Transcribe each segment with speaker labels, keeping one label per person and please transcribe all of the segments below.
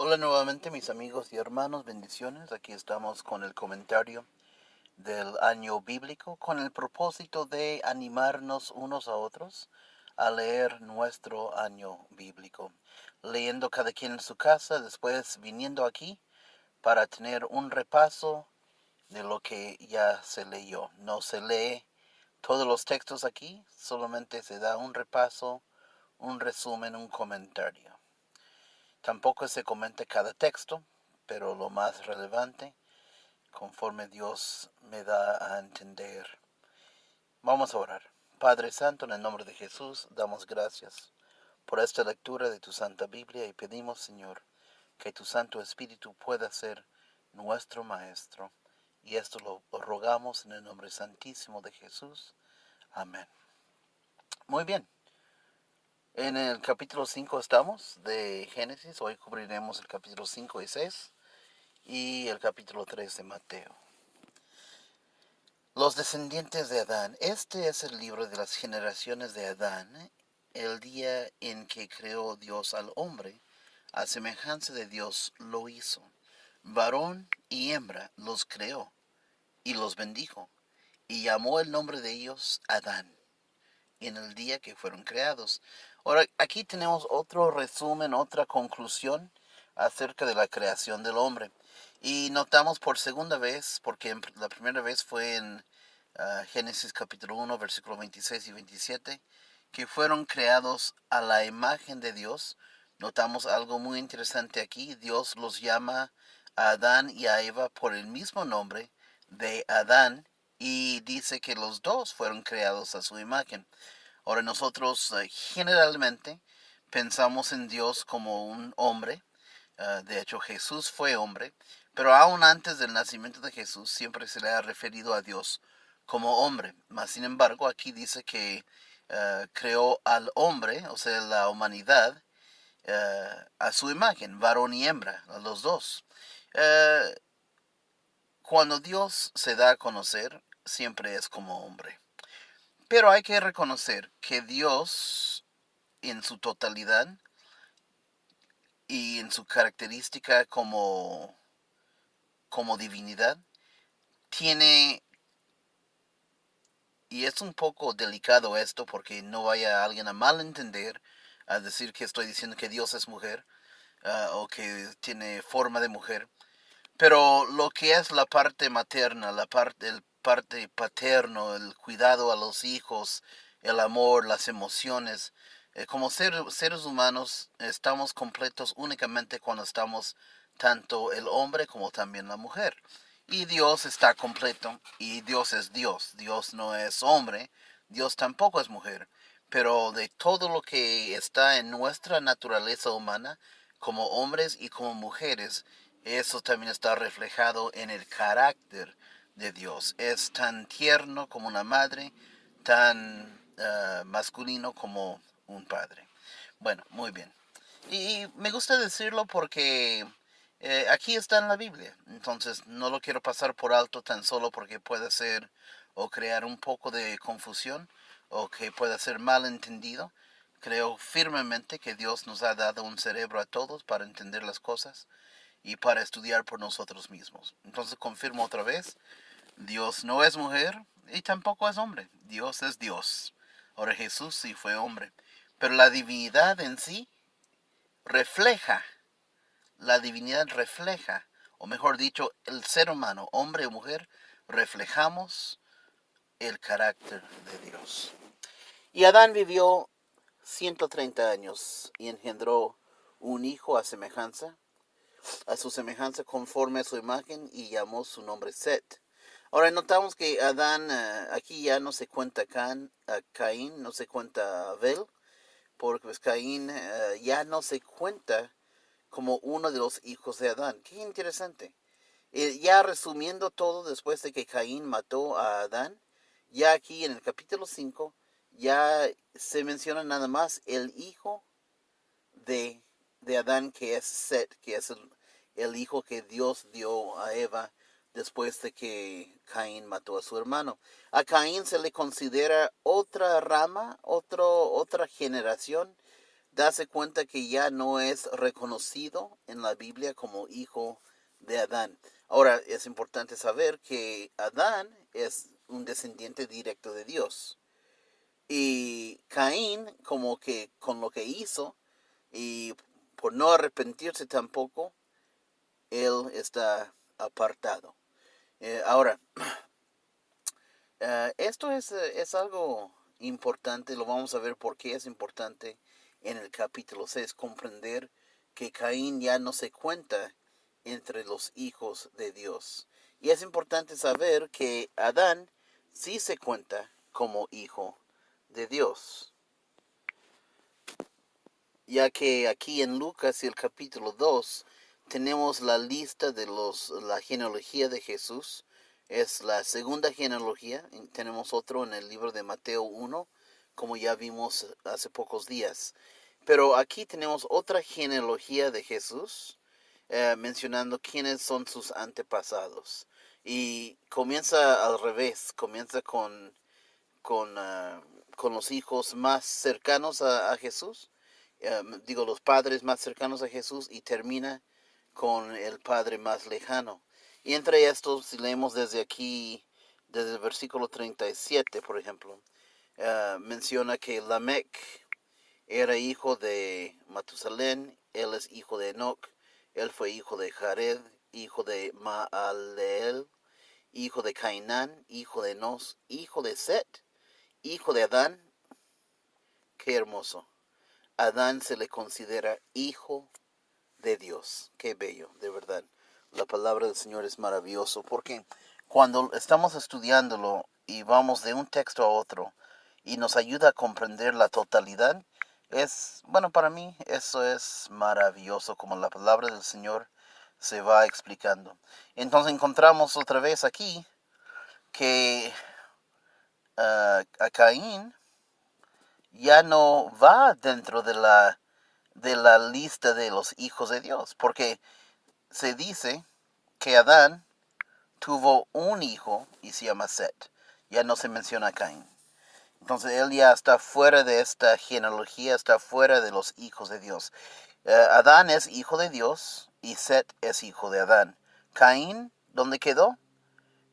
Speaker 1: Hola nuevamente mis amigos y hermanos, bendiciones. Aquí estamos con el comentario del año bíblico con el propósito de animarnos unos a otros a leer nuestro año bíblico. Leyendo cada quien en su casa, después viniendo aquí para tener un repaso de lo que ya se leyó. No se lee todos los textos aquí, solamente se da un repaso, un resumen, un comentario. Tampoco se comenta cada texto, pero lo más relevante, conforme Dios me da a entender. Vamos a orar. Padre Santo, en el nombre de Jesús, damos gracias por esta lectura de tu Santa Biblia y pedimos, Señor, que tu Santo Espíritu pueda ser nuestro Maestro. Y esto lo rogamos en el nombre santísimo de Jesús. Amén. Muy bien. En el capítulo 5 estamos de Génesis. Hoy cubriremos el capítulo 5 y 6 y el capítulo 3 de Mateo. Los descendientes de Adán. Este es el libro de las generaciones de Adán, el día en que creó Dios al hombre. A semejanza de Dios lo hizo. Varón y hembra los creó y los bendijo, y llamó el nombre de ellos Adán, en el día que fueron creados. Ahora, aquí tenemos otro resumen, otra conclusión acerca de la creación del hombre. Y notamos por segunda vez, porque la primera vez fue en Génesis capítulo 1, versículo 26 y 27, que fueron creados a la imagen de Dios. Notamos algo muy interesante aquí. Dios los llama a Adán y a Eva por el mismo nombre de Adán y dice que los dos fueron creados a su imagen. Ahora nosotros generalmente pensamos en Dios como un hombre. De hecho, Jesús fue hombre, pero aún antes del nacimiento de Jesús siempre se le ha referido a Dios como hombre. Mas, sin embargo, aquí dice que creó al hombre, o sea, la humanidad, a su imagen, varón y hembra, a los dos. Eh, Cuando Dios se da a conocer, siempre es como hombre. Pero hay que reconocer que Dios, en su totalidad y en su característica como divinidad, tiene, y es un poco delicado esto porque no vaya alguien a malentender, a decir que estoy diciendo que Dios es mujer, o que tiene forma de mujer, pero lo que es la parte materna, el parte paterno, el cuidado a los hijos, el amor, las emociones, como seres humanos estamos completos únicamente cuando estamos tanto el hombre como también la mujer. Y Dios está completo y Dios es Dios. Dios no es hombre, Dios tampoco es mujer. Pero de todo lo que está en nuestra naturaleza humana, como hombres y como mujeres, eso también está reflejado en el carácter de Dios. Es tan tierno como una madre, tan masculino como un padre. Bueno, muy bien. Y me gusta decirlo porque aquí está en la Biblia. Entonces no lo quiero pasar por alto tan solo porque puede ser o crear un poco de confusión o que pueda ser malentendido. Creo firmemente que Dios nos ha dado un cerebro a todos para entender las cosas y para estudiar por nosotros mismos. Entonces confirmo otra vez, Dios no es mujer y tampoco es hombre. Dios es Dios. Ahora Jesús sí fue hombre, pero la divinidad en sí refleja, la divinidad refleja, o mejor dicho, el ser humano, hombre o mujer, reflejamos el carácter de Dios. Y Adán vivió 130 años y engendró un hijo a su semejanza conforme a su imagen y llamó su nombre Set. Ahora notamos que Adán, aquí ya no se cuenta Caín, no se cuenta Abel, porque pues Caín ya no se cuenta como uno de los hijos de Adán. Qué interesante. Ya resumiendo todo, después de que Caín mató a Adán, ya aquí en el capítulo 5 ya se menciona nada más el hijo de, de Adán, que es Set, que es el hijo que Dios dio a Eva después de que Caín mató a su hermano. A Caín se le considera otra rama, otra generación darse cuenta que ya no es reconocido en la Biblia como hijo de Adán. Ahora, es importante saber que Adán es un descendiente directo de Dios. Y Caín, como que con lo que hizo, y por no arrepentirse tampoco, él está apartado. Ahora, esto es algo importante, lo vamos a ver por qué es importante en el capítulo 6, comprender que Caín ya no se cuenta entre los hijos de Dios. Y es importante saber que Adán sí se cuenta como hijo de Dios, ya que aquí en Lucas y el capítulo 2 tenemos la lista de la genealogía de Jesús. Es la segunda genealogía. Tenemos otro en el libro de Mateo 1, como ya vimos hace pocos días. Pero aquí tenemos otra genealogía de Jesús, mencionando quiénes son sus antepasados. Y comienza al revés, comienza con, uh, con los hijos más cercanos a Jesús, digo los padres más cercanos a Jesús, y termina con el padre más lejano. Y entre estos, si leemos desde aquí, desde el versículo 37, por ejemplo, menciona que Lamec era hijo de Matusalén, él es hijo de Enoch, él fue hijo de Jared, hijo de Maaleel, hijo de Cainán, hijo de Enos, hijo de Set, hijo de Adán. Qué hermoso. Adán se le considera hijo de Dios. Qué bello, de verdad. La palabra del Señor es maravilloso porque cuando estamos estudiándolo y vamos de un texto a otro y nos ayuda a comprender la totalidad, bueno, para mí eso es maravilloso como la palabra del Señor se va explicando. Entonces encontramos otra vez aquí que a Caín ya no va dentro de la lista de los hijos de Dios, porque se dice que Adán tuvo un hijo y se llama Set. Ya no se menciona a Caín. Entonces él ya está fuera de esta genealogía, está fuera de los hijos de Dios. Adán es hijo de Dios y Set es hijo de Adán. Caín, ¿dónde quedó?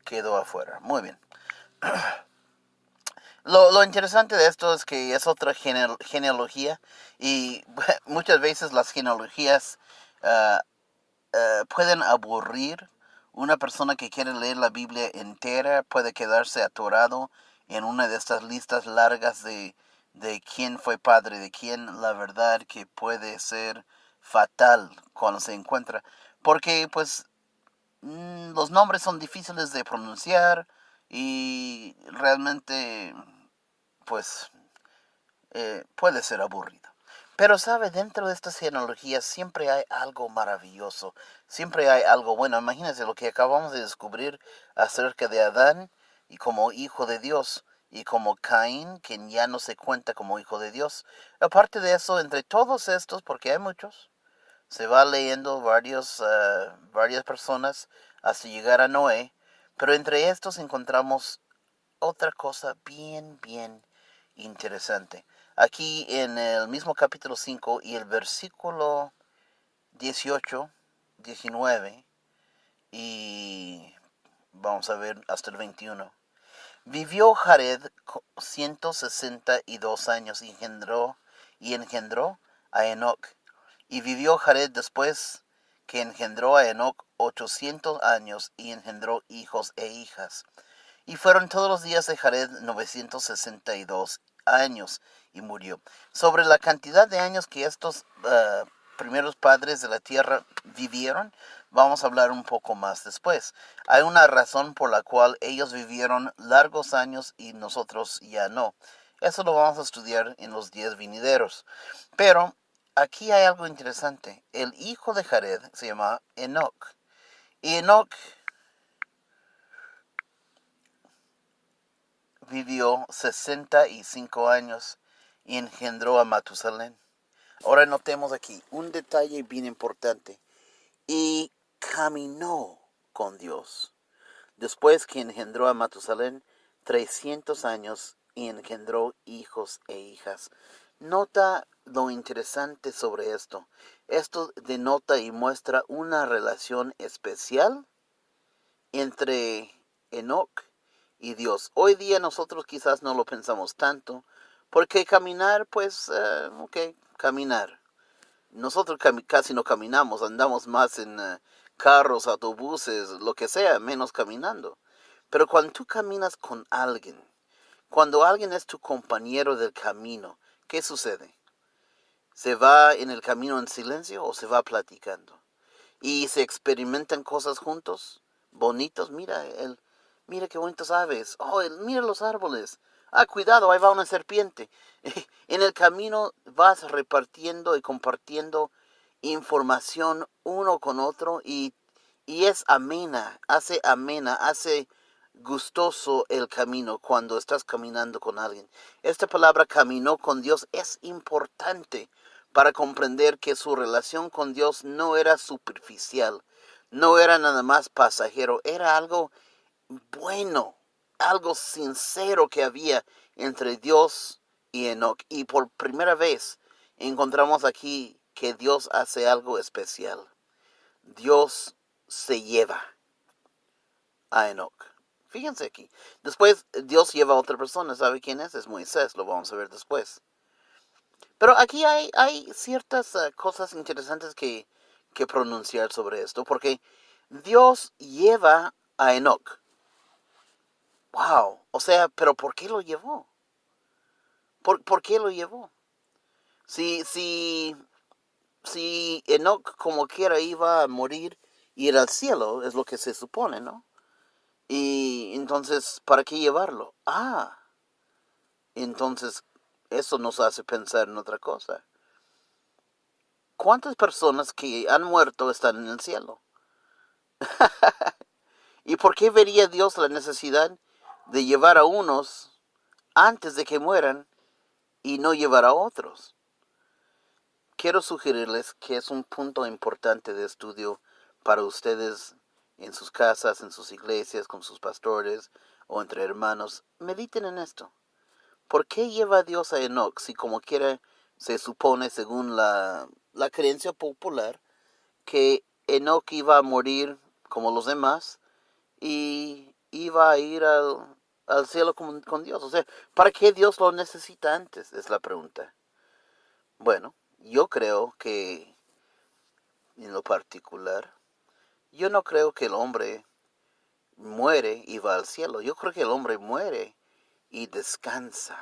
Speaker 1: Quedó afuera. Muy bien. Lo interesante de esto es que es otra genealogía y muchas veces las genealogías uh, pueden aburrir. Una persona que quiere leer la Biblia entera puede quedarse atorado en una de estas listas largas de quién fue padre de quién, la verdad que puede ser fatal cuando se encuentra. Porque pues los nombres son difíciles de pronunciar y realmente pues puede ser aburrido. Pero sabe, dentro de estas genealogías siempre hay algo maravilloso, siempre hay algo bueno. Imagínense lo que acabamos de descubrir acerca de Adán y como hijo de Dios y como Caín, quien ya no se cuenta como hijo de Dios. Aparte de eso, entre todos estos, porque hay muchos, se va leyendo varias personas hasta llegar a Noé, pero entre estos encontramos otra cosa bien interesante. Aquí en el mismo capítulo 5 y el versículo 18, 19 y vamos a ver hasta el 21. Vivió Jared 162 años y engendró a Enoch. Y vivió Jared después que engendró a Enoch 800 años y engendró hijos e hijas. Y fueron todos los días de Jared 962 años y murió. Sobre la cantidad de años que estos primeros padres de la tierra vivieron, vamos a hablar un poco más después. Hay una razón por la cual ellos vivieron largos años y nosotros ya no. Eso lo vamos a estudiar en los 10 venideros. Pero aquí hay algo interesante. El hijo de Jared se llama Enoch. Y Enoch vivió 65 años y engendró a Matusalén. Ahora notemos aquí un detalle bien importante. Y caminó con Dios. Después que engendró a Matusalén, 300 años y engendró hijos e hijas. Nota lo interesante sobre esto. Esto denota y muestra una relación especial entre Enoc y Dios. Hoy día nosotros quizás no lo pensamos tanto, porque caminar, pues, ok, caminar. Nosotros casi no caminamos, andamos más en carros, autobuses, lo que sea, menos caminando. Pero cuando tú caminas con alguien, cuando alguien es tu compañero del camino, ¿qué sucede? ¿Se va en el camino en silencio o se va platicando? Y se experimentan cosas juntos, bonitos. Mira qué bonitas aves. Oh, mira los árboles. Ah, cuidado, ahí va una serpiente. En el camino vas repartiendo y compartiendo información uno con otro y es amena, hace gustoso el camino cuando estás caminando con alguien. Esta palabra caminó con Dios es importante para comprender que su relación con Dios no era superficial, no era nada más pasajero, era algo bueno, algo sincero que había entre Dios y Enoch. Y por primera vez encontramos aquí que Dios hace algo especial. Dios se lleva a Enoch. Fíjense aquí. Después Dios lleva a otra persona. ¿Sabe quién es? Es Moisés. Lo vamos a ver después. Pero aquí hay ciertas cosas interesantes que pronunciar sobre esto. Porque Dios lleva a Enoch. Wow. O sea, pero ¿por qué lo llevó? ¿Por qué lo llevó? Si, si, si Enoch como quiera iba a morir y ir al cielo, es lo que se supone, ¿no? Y entonces, ¿para qué llevarlo? Ah, entonces eso nos hace pensar en otra cosa. ¿Cuántas personas que han muerto están en el cielo? ¿Y por qué vería Dios la necesidad de llevar a unos antes de que mueran y no llevar a otros? Quiero sugerirles que es un punto importante de estudio para ustedes en sus casas, en sus iglesias, con sus pastores o entre hermanos. Mediten en esto. ¿Por qué lleva a Dios a Enoch si como quiera se supone, según la creencia popular, que Enoch iba a morir como los demás y iba a ir al cielo con Dios? O sea, ¿para qué Dios lo necesita antes? Es la pregunta. Bueno, yo creo que en lo particular, yo no creo que el hombre muere y va al cielo. Yo creo que el hombre muere y descansa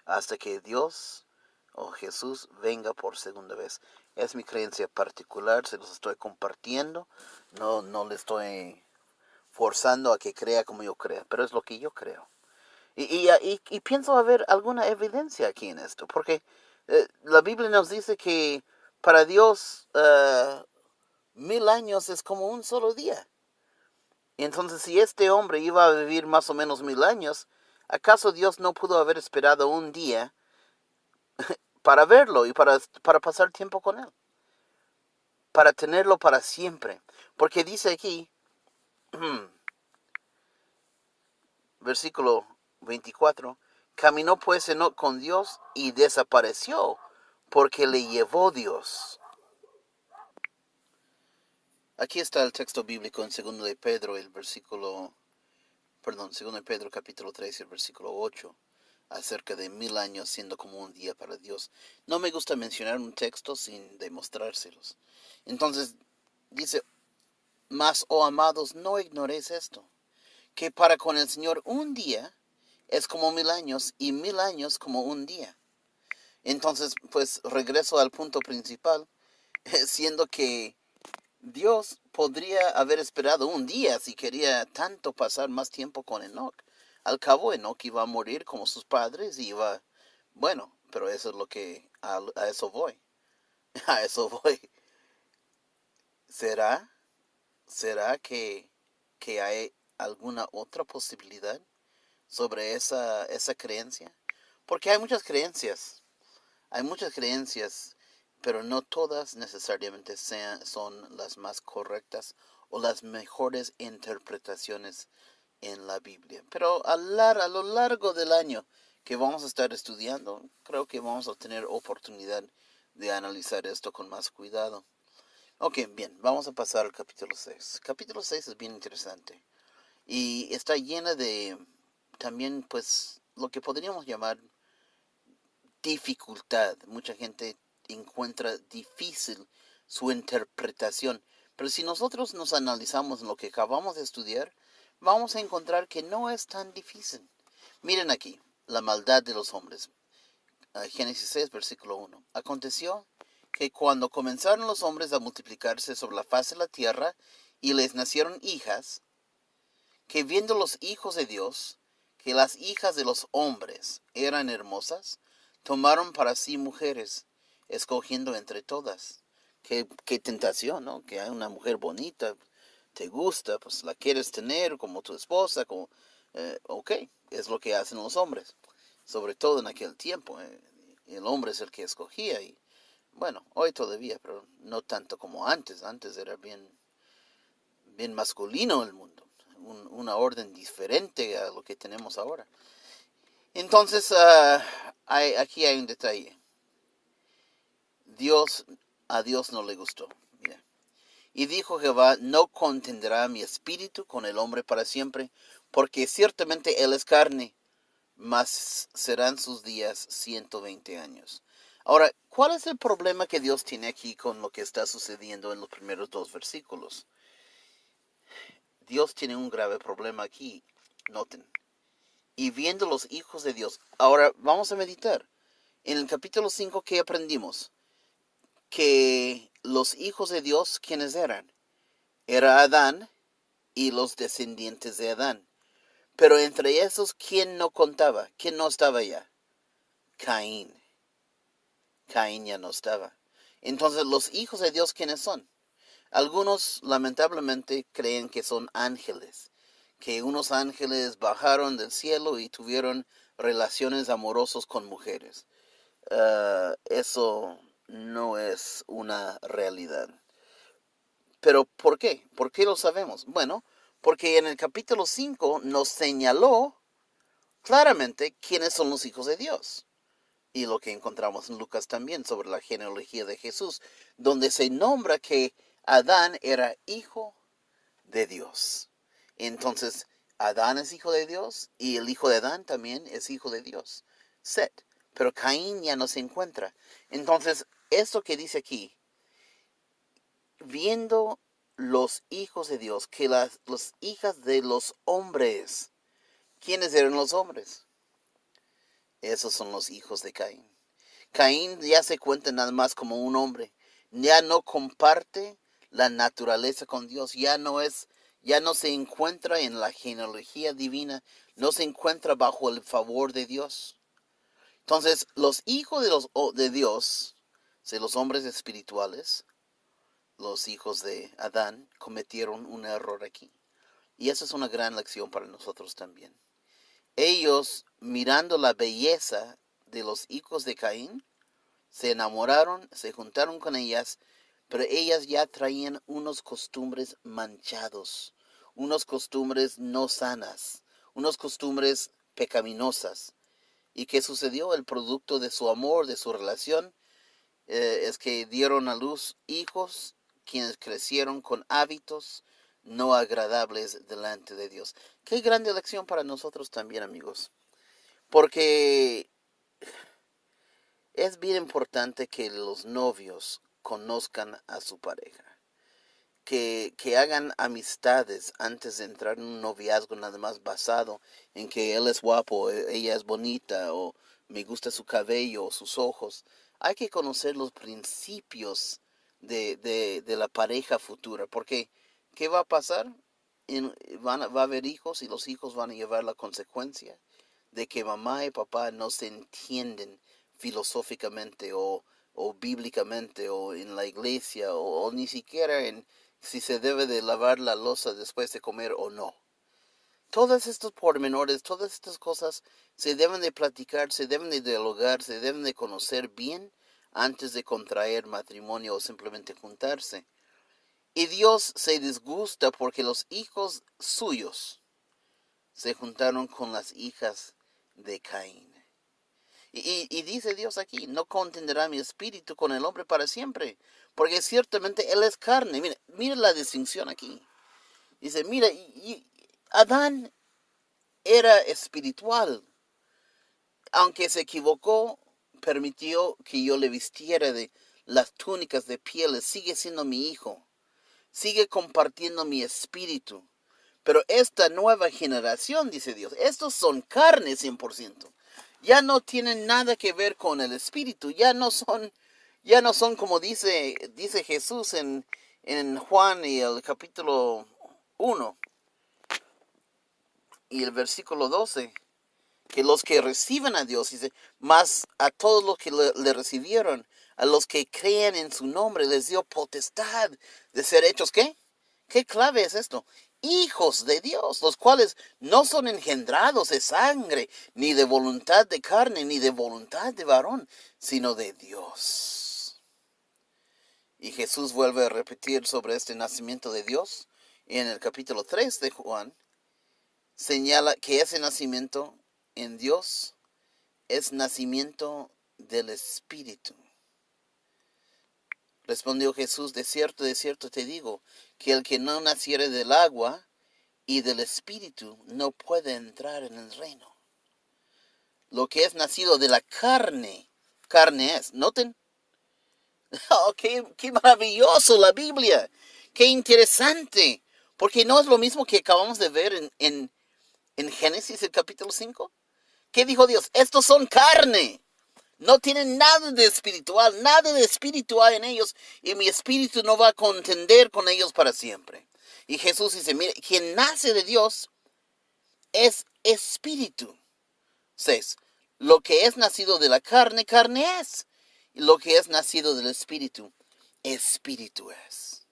Speaker 1: hasta que Dios o Jesús venga por segunda vez. Es mi creencia particular, se los estoy compartiendo. No le estoy forzando a que crea como yo crea, pero es lo que yo creo. Y pienso haber alguna evidencia aquí en esto, porque la Biblia nos dice que para Dios 1000 años es como un solo día. Entonces, si este hombre iba a vivir más o menos 1000 años, ¿acaso Dios no pudo haber esperado un día para verlo y para pasar tiempo con él? Para tenerlo para siempre. Porque dice aquí, versículo 24, caminó pues Enoc con Dios y desapareció porque le llevó Dios. Aquí está el texto bíblico en 2 de Pedro, segundo de Pedro capítulo 3, el versículo 8, acerca de 1000 años siendo como un día para Dios. No me gusta mencionar un texto sin demostrárselos. Entonces, dice, mas, oh amados, no ignoréis esto, que para con el Señor un día es como 1000 años y 1000 años como un día. Entonces, pues regreso al punto principal, siendo que Dios podría haber esperado un día si quería tanto pasar más tiempo con Enoch. Al cabo, Enoch iba a morir como sus padres y bueno, pero eso es lo que, a eso voy, a eso voy. ¿Será, será que hay alguna otra posibilidad sobre esa creencia? Porque hay muchas creencias, pero no todas necesariamente son las más correctas o las mejores interpretaciones en la Biblia. Pero a lo largo del año, que vamos a estar estudiando, creo que vamos a tener oportunidad de analizar esto con más cuidado. Ok, bien, vamos a pasar al capítulo 6. Capítulo 6 es bien interesante y está llena de también, pues, lo que podríamos llamar dificultad. Mucha gente encuentra difícil su interpretación, pero si nosotros nos analizamos en lo que acabamos de estudiar, vamos a encontrar que no es tan difícil. Miren aquí, la maldad de los hombres. Génesis 6, versículo 1. Aconteció que cuando comenzaron los hombres a multiplicarse sobre la faz de la tierra y les nacieron hijas, que viendo los hijos de Dios, que las hijas de los hombres eran hermosas, tomaron para sí mujeres, escogiendo entre todas. Qué tentación, ¿no? Que hay una mujer bonita, te gusta, pues la quieres tener como tu esposa, como, ok, es lo que hacen los hombres, sobre todo en aquel tiempo. El hombre es el que escogía y, bueno, hoy todavía, pero no tanto como antes. Antes era bien masculino el mundo, una orden diferente a lo que tenemos ahora. Entonces, aquí hay un detalle. A Dios no le gustó. Mira. Y dijo Jehová, no contenderá mi espíritu con el hombre para siempre, porque ciertamente él es carne, mas serán sus días 120 años. Ahora, ¿cuál es el problema que Dios tiene aquí con lo que está sucediendo en los primeros dos versículos? Dios tiene un grave problema aquí. Noten. Y viendo los hijos de Dios. Ahora vamos a meditar. En el capítulo 5, ¿qué aprendimos? Que los hijos de Dios, ¿quiénes eran? Era Adán y los descendientes de Adán. Pero entre esos, ¿quién no contaba? ¿Quién no estaba ya? Caín. Caín ya no estaba. Entonces, los hijos de Dios, ¿quiénes son? Algunos, lamentablemente, creen que son ángeles. Que unos ángeles bajaron del cielo y tuvieron relaciones amorosas con mujeres. Eso no es una realidad. Pero ¿por qué? ¿Por qué lo sabemos? Bueno, porque en el capítulo 5 nos señaló claramente quiénes son los hijos de Dios. Y lo que encontramos en Lucas también sobre la genealogía de Jesús, donde se nombra que Adán era hijo de Dios. Entonces, Adán es hijo de Dios y el hijo de Adán también es hijo de Dios, Set. Pero Caín ya no se encuentra. Entonces, esto que dice aquí, viendo los hijos de Dios, que las hijas de los hombres, ¿quiénes eran los hombres? Esos son los hijos de Caín. Caín ya se cuenta nada más como un hombre. Ya no comparte la naturaleza con Dios. Ya no se encuentra en la genealogía divina. No se encuentra bajo el favor de Dios. Entonces, los hijos de Dios, de los hombres espirituales, los hijos de Adán, cometieron un error aquí. Y esa es una gran lección para nosotros también. Ellos, mirando la belleza de los hijos de Caín, se enamoraron, se juntaron con ellas, pero ellas ya traían unos costumbres manchados, unos costumbres no sanas, unos costumbres pecaminosas. ¿Y qué sucedió? El producto de su amor, de su relación, es que dieron a luz hijos quienes crecieron con hábitos no agradables delante de Dios. Qué grande lección para nosotros también, amigos. Porque es bien importante que los novios conozcan a su pareja. Que hagan amistades antes de entrar en un noviazgo nada más basado en que él es guapo, ella es bonita, o me gusta su cabello o sus ojos. Hay que conocer los principios de la pareja futura, porque ¿qué va a pasar? Va a haber hijos y los hijos van a llevar la consecuencia de que mamá y papá no se entienden filosóficamente o bíblicamente o en la iglesia o ni siquiera en si se debe de lavar la loza después de comer o no. Todos estos pormenores, todas estas cosas se deben de platicar, se deben de dialogar, se deben de conocer bien antes de contraer matrimonio o simplemente juntarse. Y Dios se disgusta porque los hijos suyos se juntaron con las hijas de Caín. Y dice Dios aquí, no contenderá mi espíritu con el hombre para siempre, porque ciertamente él es carne. Mire la distinción aquí. Dice, mira, Adán era espiritual, aunque se equivocó, permitió que yo le vistiera de las túnicas de pieles, sigue siendo mi hijo, sigue compartiendo mi espíritu. Pero esta nueva generación, dice Dios, estos son carne 100%. Ya no tienen nada que ver con el espíritu, ya no son como dice Jesús en Juan y el capítulo 1 y el versículo 12, que los que reciben a Dios, dice, más a todos los que le recibieron, a los que creen en su nombre, les dio potestad de ser hechos, ¿qué? ¿Qué clave es esto? Hijos de Dios, los cuales no son engendrados de sangre, ni de voluntad de carne, ni de voluntad de varón, sino de Dios. Y Jesús vuelve a repetir sobre este nacimiento de Dios en el capítulo 3 de Juan. Señala que ese nacimiento en Dios es nacimiento del Espíritu. Respondió Jesús, de cierto te digo, que el que no naciere del agua y del Espíritu no puede entrar en el reino. Lo que es nacido de la carne, carne es. Noten. Oh, qué maravilloso la Biblia. Qué interesante. Porque no es lo mismo que acabamos de ver en Génesis, el capítulo 5. ¿Qué dijo Dios? Estos son carne. No tienen nada de espiritual, nada de espíritu hay en ellos, y mi espíritu no va a contender con ellos para siempre. Y Jesús dice, mire, quien nace de Dios es espíritu. 6. Lo que es nacido de la carne, carne es. Y lo que es nacido del espíritu, espíritu es.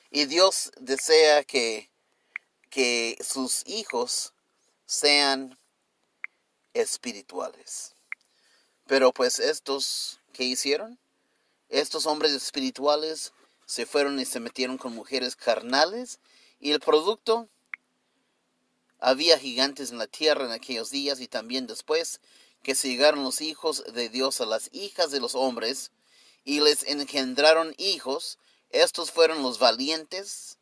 Speaker 1: Y Dios desea que sus hijos sean espirituales. Pero pues estos, ¿qué hicieron? Estos hombres espirituales se fueron y se metieron con mujeres carnales, y el producto, había gigantes en la tierra en aquellos días y también después, que se llegaron los hijos de Dios a las hijas de los hombres y les engendraron hijos. Estos fueron los valientes,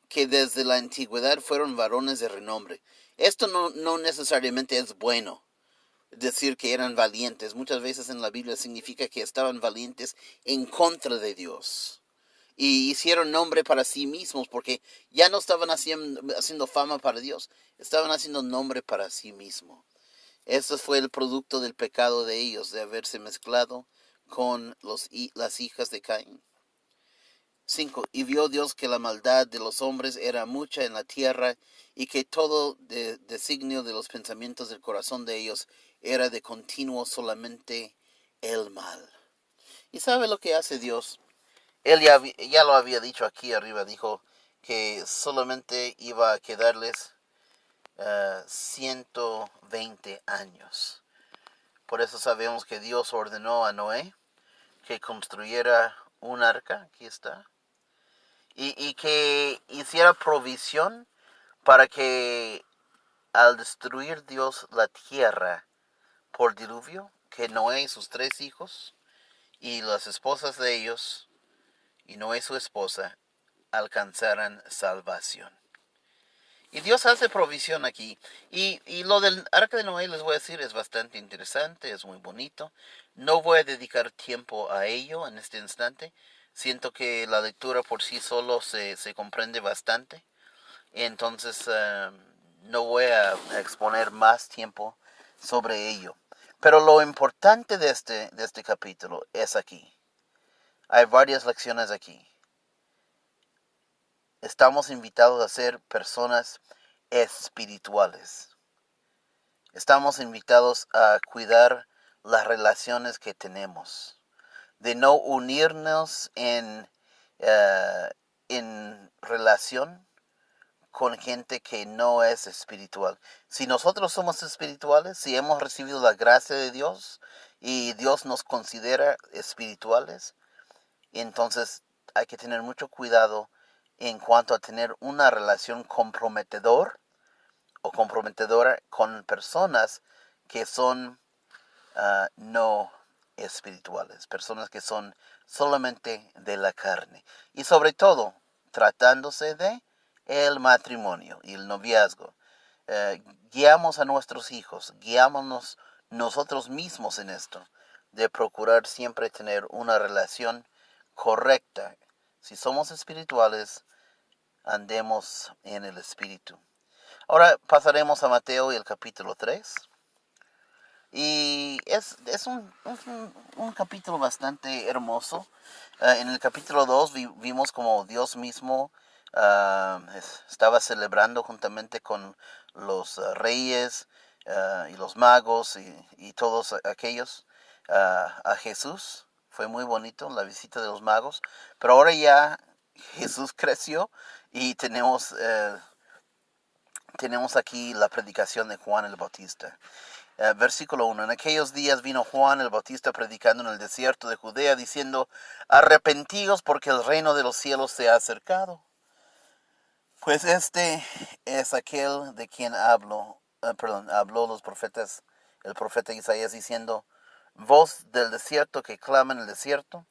Speaker 1: que desde la antigüedad fueron varones de renombre. Esto no necesariamente es bueno, decir que eran valientes. Muchas veces en la Biblia significa que estaban valientes en contra de Dios. Y hicieron nombre para sí mismos, porque ya no estaban haciendo fama para Dios, estaban haciendo nombre para sí mismos. Eso fue el producto del pecado de ellos, de haberse mezclado con las hijas de Caín. 5. Y vio Dios que la maldad de los hombres era mucha en la tierra, y que todo designio de los pensamientos del corazón de ellos era de continuo solamente el mal. ¿Y sabe lo que hace Dios? Él ya lo había dicho aquí arriba, dijo que solamente iba a quedarles 120 años. Por eso sabemos que Dios ordenó a Noé que construyera un arca, aquí está, y que hiciera provisión para que al destruir Dios la tierra por diluvio, que Noé y sus 3 hijos y las esposas de ellos, y Noé su esposa, alcanzaran salvación. Y Dios hace provisión aquí. Y lo del arca de Noé, les voy a decir, es bastante interesante, es muy bonito. No voy a dedicar tiempo a ello en este instante. Siento que la lectura por sí solo se comprende bastante. Entonces no voy a exponer más tiempo sobre ello. Pero lo importante de este capítulo es aquí. Hay varias lecciones aquí. Estamos invitados a ser personas espirituales. Estamos invitados a cuidar las relaciones que tenemos, de no unirnos en relación con gente que no es espiritual. Si nosotros somos espirituales, si hemos recibido la gracia de Dios y Dios nos considera espirituales, entonces hay que tener mucho cuidado en cuanto a tener una relación comprometedora con personas que son no espirituales, personas que son solamente de la carne. Y sobre todo, tratándose de el matrimonio y el noviazgo. Guiamos a nuestros hijos, guiámonos nosotros mismos en esto, de procurar siempre tener una relación correcta. Si somos espirituales, andemos en el espíritu. Ahora pasaremos a Mateo y el capítulo 3. Y es un capítulo bastante hermoso. En el capítulo 2 vimos como Dios mismo estaba celebrando juntamente con los reyes y los magos y todos aquellos a Jesús. Fue muy bonito la visita de los magos. Pero ahora ya Jesús creció y tenemos aquí la predicación de Juan el Bautista. Versículo 1. En aquellos días vino Juan el Bautista predicando en el desierto de Judea, diciendo: arrepentíos, porque el reino de los cielos se ha acercado. Pues este es aquel de quien habló los profetas, el profeta Isaías, diciendo: voz del desierto que clama en el desierto,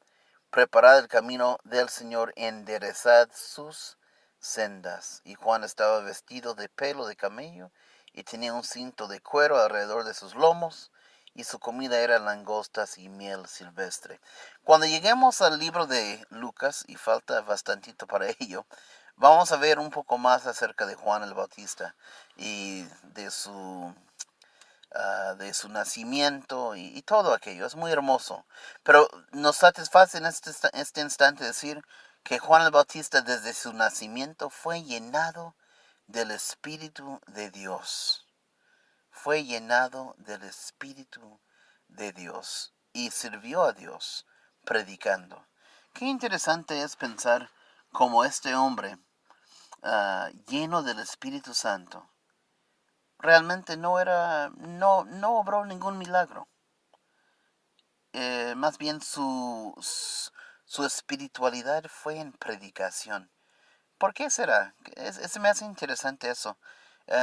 Speaker 1: preparad el camino del Señor, enderezad sus sendas. Y Juan estaba vestido de pelo de camello y tenía un cinto de cuero alrededor de sus lomos, y su comida era langostas y miel silvestre. Cuando lleguemos al libro de Lucas, y falta bastantito para ello, vamos a ver un poco más acerca de Juan el Bautista y de su nacimiento y todo aquello. Es muy hermoso. Pero nos satisface en este instante decir que Juan el Bautista desde su nacimiento fue llenado del Espíritu de Dios. Fue llenado del Espíritu de Dios y sirvió a Dios predicando. Qué interesante es pensar cómo este hombre, lleno del Espíritu Santo, realmente no obró ningún milagro. Más bien su espiritualidad fue en predicación. ¿Por qué será? Se me hace interesante eso.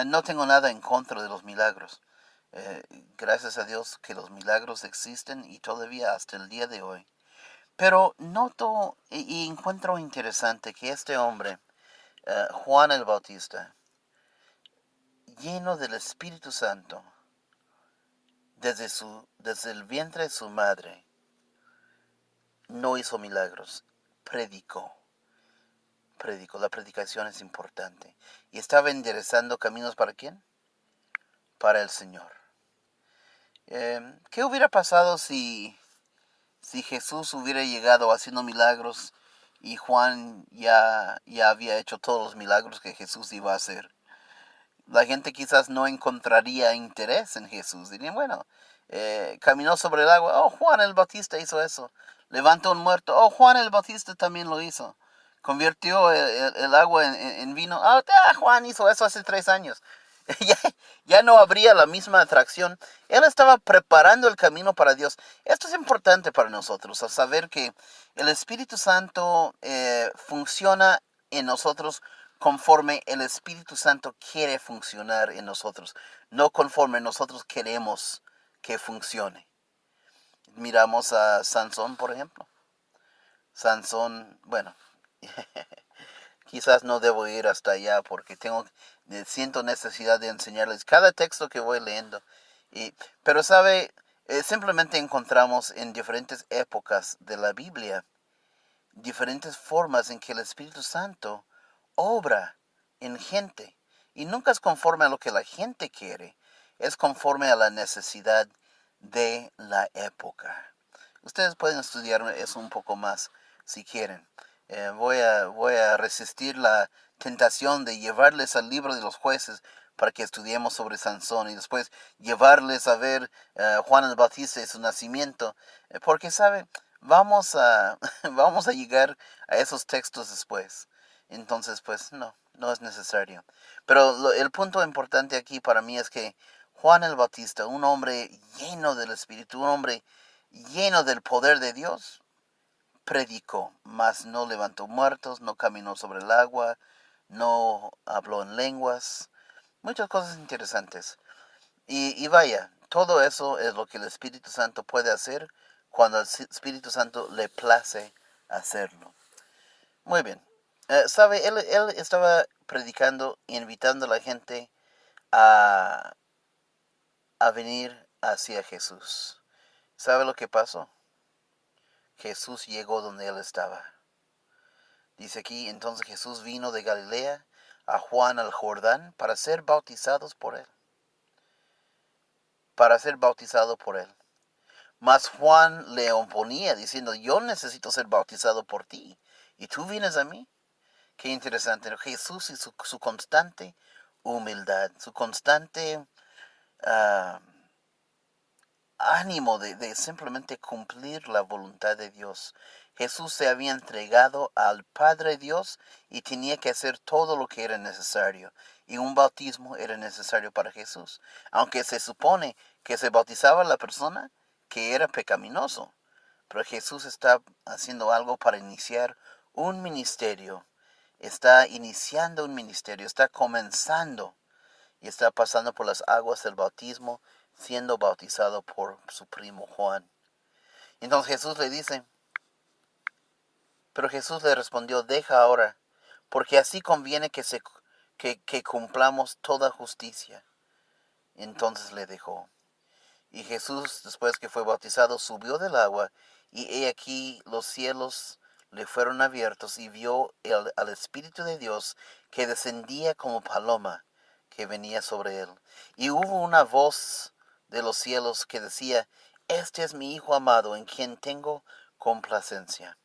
Speaker 1: No tengo nada en contra de los milagros. Eh, Gracias a Dios que los milagros existen y todavía hasta el día de hoy. Pero noto y encuentro interesante que este hombre, Juan el Bautista, lleno del Espíritu Santo, desde el vientre de su madre, no hizo milagros, predicó. La predicación es importante. Y estaba enderezando caminos ¿para quién? Para el Señor. ¿Qué hubiera pasado si Jesús hubiera llegado haciendo milagros y Juan ya había hecho todos los milagros que Jesús iba a hacer? La gente quizás no encontraría interés en Jesús. Dirían, bueno, caminó sobre el agua. Oh, Juan el Bautista hizo eso. Levantó un muerto. Oh, Juan el Bautista también lo hizo. Convirtió el agua en vino. Oh, Juan hizo eso hace 3 años. ya, ya no habría la misma atracción. Él estaba preparando el camino para Dios. Esto es importante para nosotros, a saber que el Espíritu Santo funciona en nosotros conforme el Espíritu Santo quiere funcionar en nosotros, no conforme nosotros queremos que funcione. Miramos a Sansón, por ejemplo. Sansón, bueno, quizás no debo ir hasta allá porque siento necesidad de enseñarles cada texto que voy leyendo. Pero sabe, simplemente encontramos en diferentes épocas de la Biblia diferentes formas en que el Espíritu Santo obra en gente. Y nunca es conforme a lo que la gente quiere, es conforme a la necesidad de la época. Ustedes pueden estudiar eso un poco más si quieren. Voy a resistir la tentación de llevarles al libro de los jueces para que estudiemos sobre Sansón y después llevarles a ver Juan el Bautista y su nacimiento, porque sabe, vamos a llegar a esos textos después. Entonces, pues no es necesario. Pero el punto importante aquí para mí es que Juan el Bautista, un hombre lleno del Espíritu, un hombre lleno del poder de Dios, predicó, mas no levantó muertos, no caminó sobre el agua, no habló en lenguas, muchas cosas interesantes. Y vaya, todo eso es lo que el Espíritu Santo puede hacer cuando el Espíritu Santo le place hacerlo. Muy bien. ¿Sabe? Él estaba predicando, invitando a la gente a, a venir hacia Jesús. ¿Sabe lo que pasó? Jesús llegó donde él estaba. Dice aquí, entonces Jesús vino de Galilea a Juan al Jordán para ser bautizados por él. Para ser bautizado por él. Mas Juan le oponía diciendo, yo necesito ser bautizado por ti. ¿Y tú vienes a mí? Qué interesante. Jesús y su constante humildad, su constante uh, ánimo de simplemente cumplir la voluntad de Dios. Jesús se había entregado al Padre Dios y tenía que hacer todo lo que era necesario. Y un bautismo era necesario para Jesús. Aunque se supone que se bautizaba la persona que era pecaminoso. Pero Jesús está haciendo algo para iniciar un ministerio. Está iniciando un ministerio, está comenzando y está pasando por las aguas del bautismo, siendo bautizado por su primo Juan. Entonces Jesús le dice, pero Jesús le respondió, deja ahora, porque así conviene que cumplamos toda justicia. Entonces le dejó. Y Jesús, después que fue bautizado, subió del agua, y he aquí los cielos le fueron abiertos, y vio al Espíritu de Dios que descendía como paloma, que venía sobre él. Y hubo una voz de los cielos que decía, este es mi Hijo amado, en quien tengo complacencia.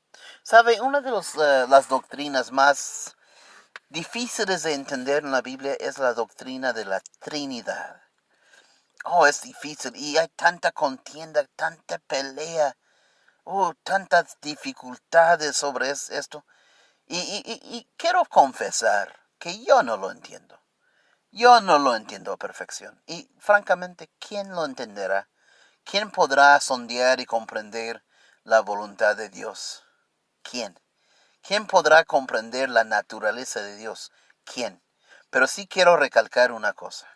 Speaker 1: ¿Sabe? Una de las doctrinas más difíciles de entender en la Biblia es la doctrina de la Trinidad. Oh, es difícil y hay tanta contienda, tanta pelea, tantas dificultades sobre esto. Y quiero confesar que yo no lo entiendo. Yo no lo entiendo a perfección. Y francamente, ¿quién lo entenderá? ¿Quién podrá sondear y comprender la voluntad de Dios? ¿Quién? ¿Quién podrá comprender la naturaleza de Dios? ¿Quién? Pero sí quiero recalcar una cosa.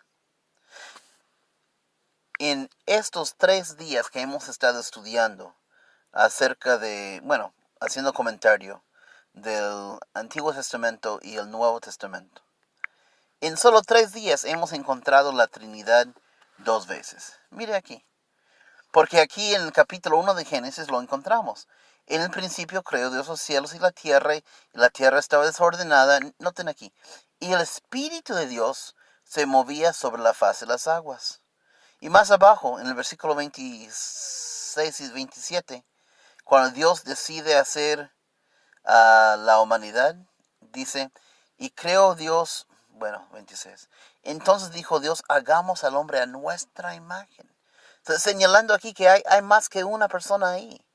Speaker 1: En estos 3 días que hemos estado estudiando acerca de, bueno, haciendo comentario del Antiguo Testamento y el Nuevo Testamento, en solo 3 días hemos encontrado la Trinidad 2 veces. Mire aquí. Porque aquí en el capítulo 1 de Génesis lo encontramos. En el principio creó Dios los cielos y la tierra estaba desordenada. Noten aquí. Y el Espíritu de Dios se movía sobre la faz de las aguas. Y más abajo, en el versículo 26 y 27, cuando Dios decide hacer a la humanidad, dice, y creó Dios, bueno, 26. Entonces dijo Dios, hagamos al hombre a nuestra imagen. Entonces, señalando aquí que hay más que una persona ahí.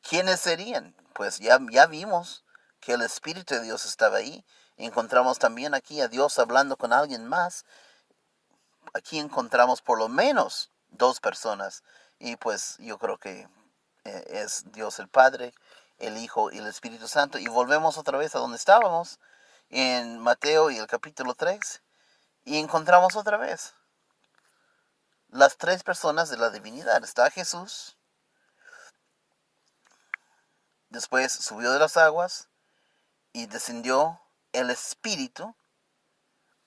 Speaker 1: ¿Quiénes serían? Pues ya vimos que el Espíritu de Dios estaba ahí. Encontramos también aquí a Dios hablando con alguien más. Aquí encontramos por lo menos 2 personas. Y pues yo creo que es Dios el Padre, el Hijo y el Espíritu Santo. Y volvemos otra vez a donde estábamos, en Mateo y el capítulo 3. Y encontramos otra vez las 3 personas de la divinidad. Está Jesús, después subió de las aguas y descendió el Espíritu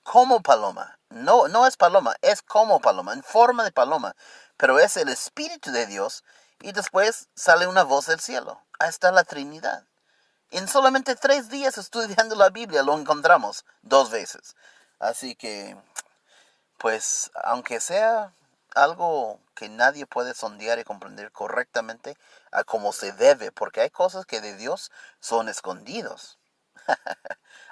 Speaker 1: como paloma. No, no es paloma, es como paloma, en forma de paloma. Pero es el Espíritu de Dios y después sale una voz del cielo. Ahí está la Trinidad. En solamente 3 días estudiando la Biblia lo encontramos 2 veces. Así que, pues, aunque sea algo que nadie puede sondear y comprender correctamente a como se debe, porque hay cosas que de Dios son escondidos.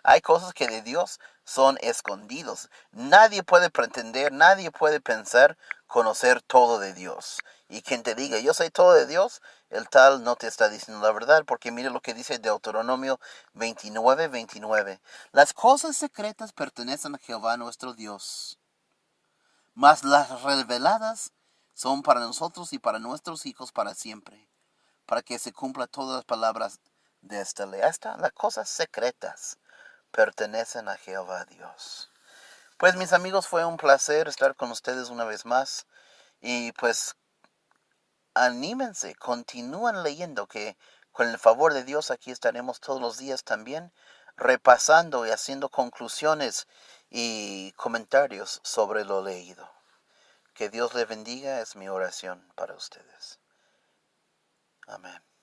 Speaker 1: Hay cosas que de Dios son escondidos. Nadie puede pretender, nadie puede pensar conocer todo de Dios. Y quien te diga, yo soy todo de Dios, el tal no te está diciendo la verdad, porque mire lo que dice Deuteronomio 29:29. Las cosas secretas pertenecen a Jehová nuestro Dios, mas las reveladas son para nosotros y para nuestros hijos para siempre, para que se cumplan todas las palabras de esta ley. Hasta las cosas secretas pertenecen a Jehová Dios. Pues mis amigos, fue un placer estar con ustedes una vez más. Y pues anímense, continúan leyendo, que con el favor de Dios aquí estaremos todos los días también repasando y haciendo conclusiones y comentarios sobre lo leído. Que Dios le bendiga, es mi oración para ustedes. Amén.